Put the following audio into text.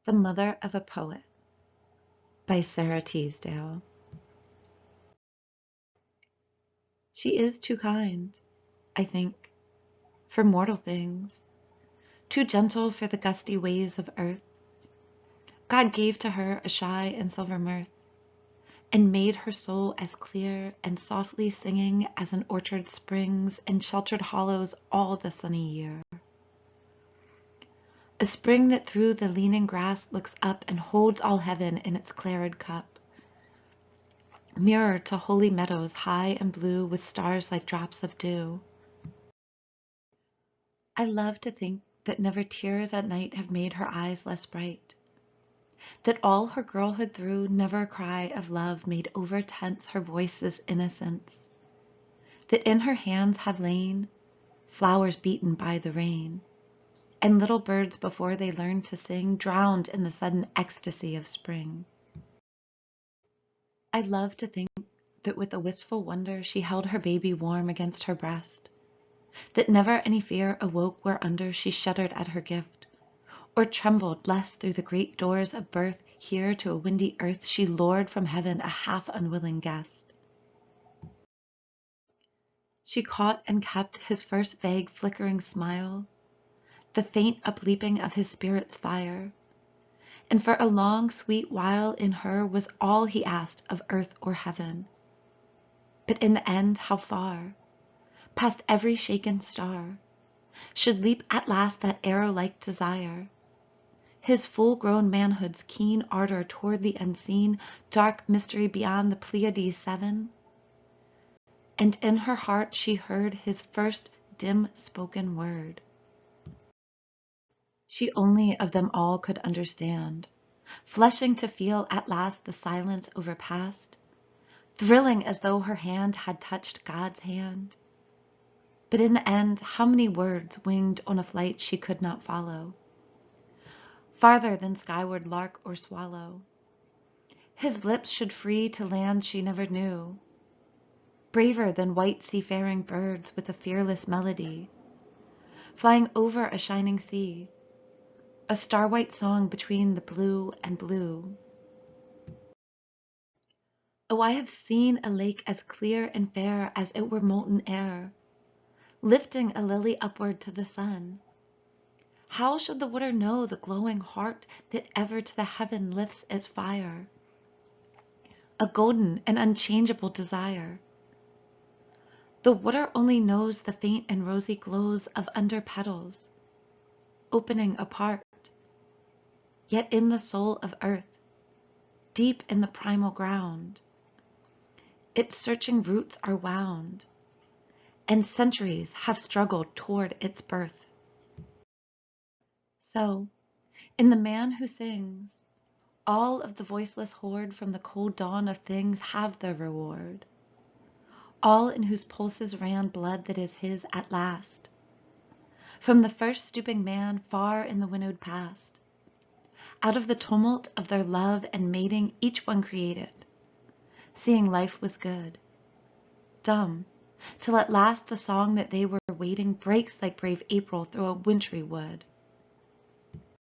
The Mother of a Poet by Sara Teasdale. She is too kind, I think, for mortal things, too gentle for the gusty ways of earth. God gave to her a shy and silver mirth, and made her soul as clear and softly singing as an orchard springs and sheltered hollows all the sunny year. A spring that through the leaning grass looks up and holds all heaven in its clarid cup, mirror to holy meadows high and blue with stars like drops of dew. I love to think that never tears at night have made her eyes less bright, that all her girlhood through never a cry of love made over tense her voice's innocence, that in her hands have lain flowers beaten by the rain, and little birds before they learned to sing drowned in the sudden ecstasy of spring. I love to think that with a wistful wonder she held her baby warm against her breast, that never any fear awoke whereunder she shuddered at her gift, or trembled lest through the great doors of birth here to a windy earth she lured from heaven a half unwilling guest. She caught and kept his first vague flickering smile, the faint upleaping of his spirit's fire, and for a long sweet while in her was all he asked of earth or heaven. But in the end how far, past every shaken star, should leap at last that arrow-like desire, his full-grown manhood's keen ardor toward the unseen, dark mystery beyond the Pleiades 7? And in her heart she heard his first dim-spoken word. She only of them all could understand, fleshing to feel at last the silence overpast, thrilling as though her hand had touched God's hand. But in the end, how many words winged on a flight she could not follow, farther than skyward lark or swallow. His lips should free to land she never knew, braver than white seafaring birds with a fearless melody, flying over a shining sea, a star-white song between the blue and blue. Oh, I have seen a lake as clear and fair as it were molten air, lifting a lily upward to the sun. How should the water know the glowing heart that ever to the heaven lifts its fire, a golden and unchangeable desire? The water only knows the faint and rosy glows of under petals, opening apart. Yet in the soul of earth, deep in the primal ground, its searching roots are wound, and centuries have struggled toward its birth. So, in the man who sings, all of the voiceless horde from the cold dawn of things have their reward, all in whose pulses ran blood that is his at last, from the first stooping man far in the winnowed past. Out of the tumult of their love and mating each one created, seeing life was good, dumb, till at last the song that they were waiting breaks like brave April through a wintry wood.